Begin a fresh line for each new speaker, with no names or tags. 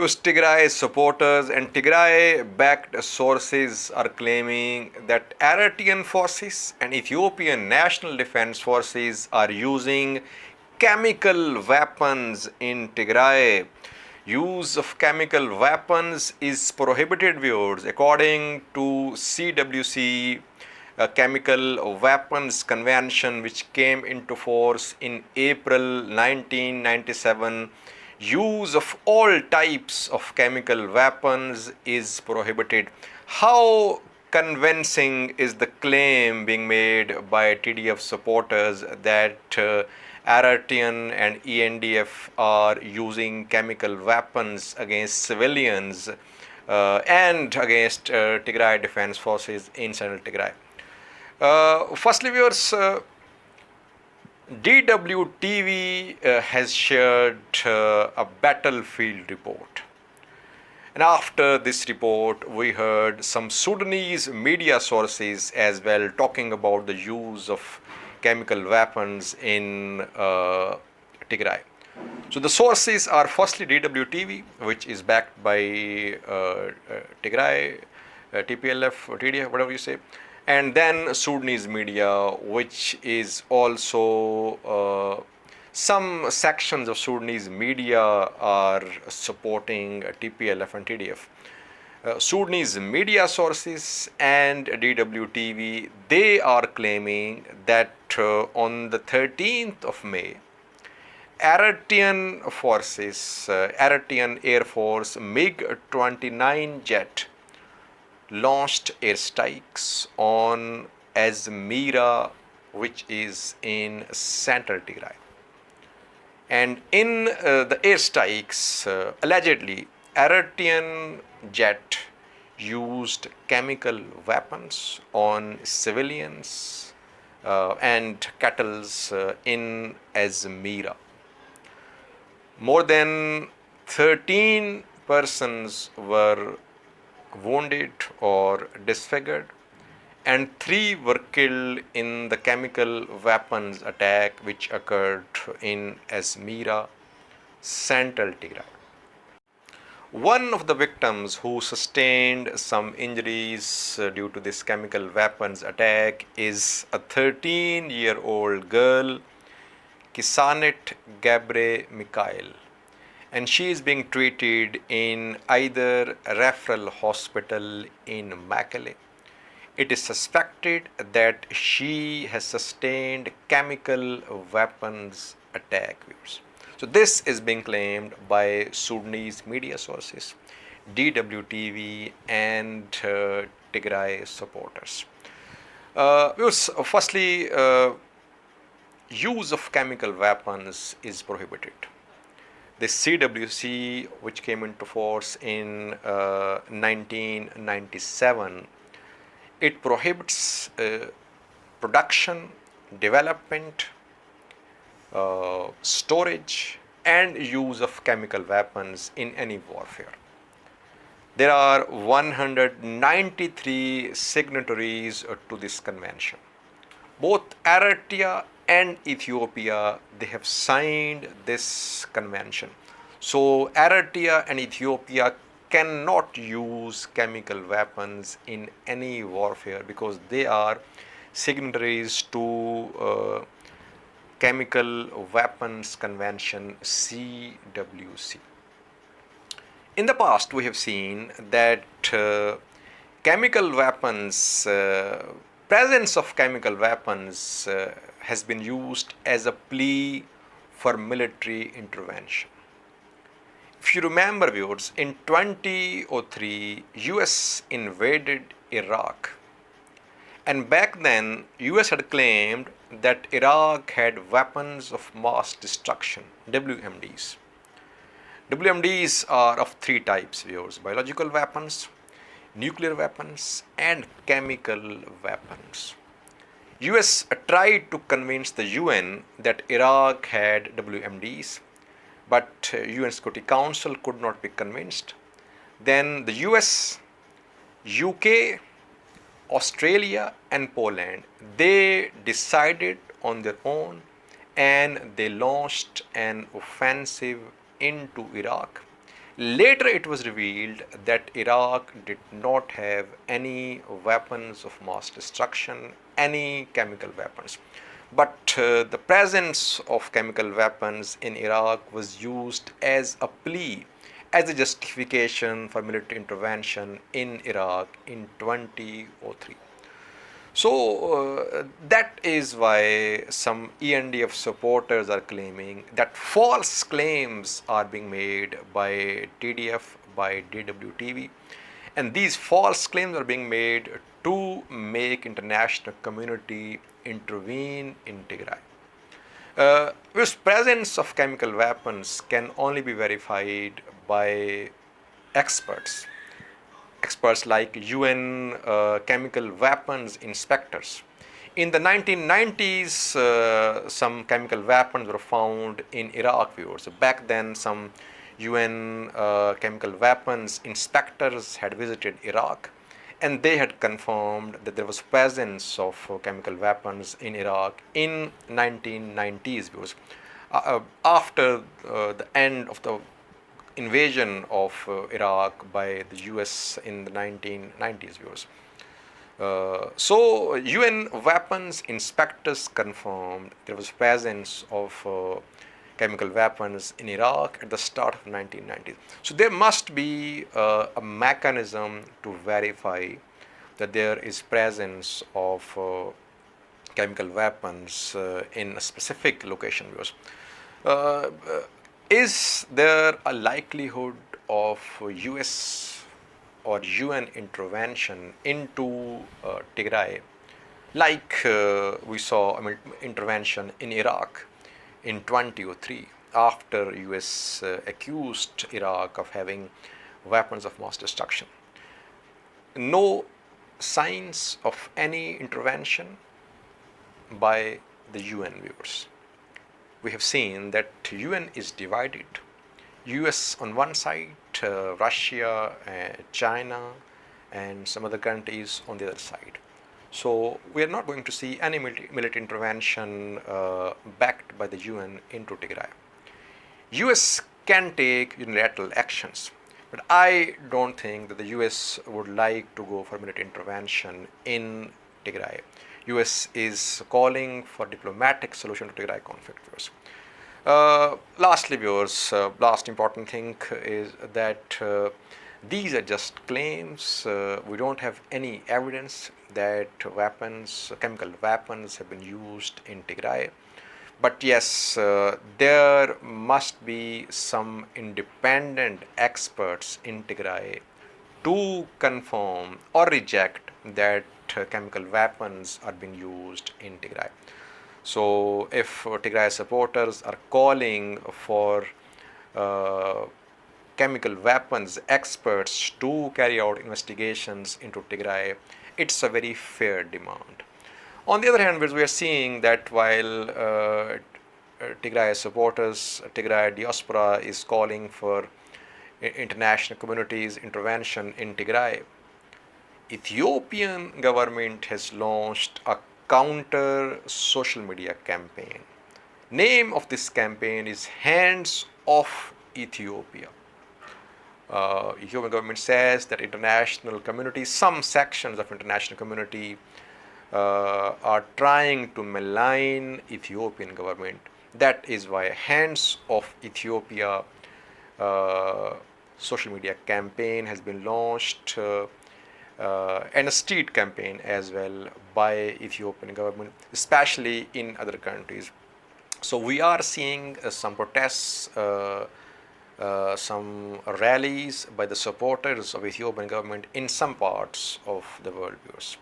Because Tigray supporters and Tigray-backed sources are claiming that Eritrean forces and Ethiopian National Defense Forces are using chemical weapons in Tigray. Use of chemical weapons is prohibited, viewers, according to CWC, Chemical Weapons Convention, which came into force in April 1997. Use of all types of chemical weapons is prohibited. How convincing is the claim being made by TDF supporters that Eritrean and ENDF are using chemical weapons against civilians and against Tigray Defense Forces in Central Tigray? Firstly, viewers, DWTV has shared a battlefield report. And after this report, we heard some Sudanese media sources as well talking about the use of chemical weapons in Tigray. So the sources are firstly DWTV, which is backed by Tigray, TPLF, or TDF, whatever you say, and then Sudanese media, which is also some sections of Sudanese media are supporting TPLF and TDF. Sudanese media sources and DWTV, they are claiming that on the 13th of May, Eritrean forces, Eritrean Air Force MiG-29 jet launched airstrikes on Azmira, which is in central Tigray. And in the airstrikes, allegedly, Eritrean jet used chemical weapons on civilians and cattle in Azmira. More than 13 persons were wounded or disfigured, and 3 were killed in the chemical weapons attack which occurred in Azmira, central Tigray. One of the victims who sustained some injuries due to this chemical weapons attack is a 13-year-old girl, Kisanet Gabre Mikhail, and she is being treated in either referral hospital in Mekelle. It is suspected that she has sustained chemical weapons attack. So this is being claimed by Sudanese media sources, DWTV and Tigray supporters. Firstly, use of chemical weapons is prohibited. The CWC, which came into force in 1997, it prohibits production, development, storage, and use of chemical weapons in any warfare. There are 193 signatories to this convention. Both Eritrea and Ethiopia, they have signed this convention. So Eritrea and Ethiopia cannot use chemical weapons in any warfare because they are signatories to Chemical Weapons Convention, CWC. In the past, we have seen that chemical weapons, presence of chemical weapons has been used as a plea for military intervention. If you remember, viewers, in 2003, US invaded Iraq, and back then US had claimed that Iraq had weapons of mass destruction, WMDs. WMDs are of 3 types, viewers: biological weapons, nuclear weapons, and chemical weapons. US tried to convince the UN that Iraq had WMDs, but UN Security Council could not be convinced. Then the US, UK, Australia and Poland, they decided on their own and they launched an offensive into Iraq, Later, it was revealed that Iraq did not have any weapons of mass destruction, any chemical weapons. But the presence of chemical weapons in Iraq was used as a plea, as a justification for military intervention in Iraq in 2003. So that is why some ENDF supporters are claiming that false claims are being made by TDF, by DWTV, and these false claims are being made to make international community intervene in Tigray. This presence of chemical weapons can only be verified by experts, experts like UN chemical weapons inspectors. In the 1990s, some chemical weapons were found in Iraq. Viewers. Back then, some UN chemical weapons inspectors had visited Iraq, and they had confirmed that there was presence of chemical weapons in Iraq in 1990s. Viewers. After the end of the invasion of Iraq by the US in the 1990s, viewers. So UN weapons inspectors confirmed there was presence of chemical weapons in Iraq at the start of 1990s. So there must be a mechanism to verify that there is presence of chemical weapons in a specific location, viewers. Is there a likelihood of US or UN intervention into Tigray, like we saw intervention in Iraq in 2003 after US accused Iraq of having weapons of mass destruction? No signs of any intervention by the UN, viewers. We have seen that UN is divided. US on one side, Russia, China, and some other countries on the other side. So we are not going to see any military intervention backed by the UN into Tigray. US can take unilateral actions, but I don't think that the US would like to go for military intervention in Tigray. US is calling for diplomatic solution to Tigray conflict, viewers. Lastly, viewers, last important thing is that these are just claims. We don't have any evidence that weapons, chemical weapons have been used in Tigray. But yes, there must be some independent experts in Tigray to confirm or reject that chemical weapons are being used in Tigray. So if Tigray supporters are calling for chemical weapons experts to carry out investigations into Tigray, it's a very fair demand. On the other hand, we are seeing that while Tigray supporters, Tigray diaspora is calling for international community's intervention in Tigray, Ethiopian government has launched a counter social media campaign. Name of this campaign is Hands Off Ethiopia. Ethiopian government says that international community, some sections of international community are trying to malign Ethiopian government. That is why Hands Off Ethiopia social media campaign has been launched and a street campaign as well by Ethiopian government, especially in other countries. So we are seeing some protests, some rallies by the supporters of Ethiopian government in some parts of the world, viewers.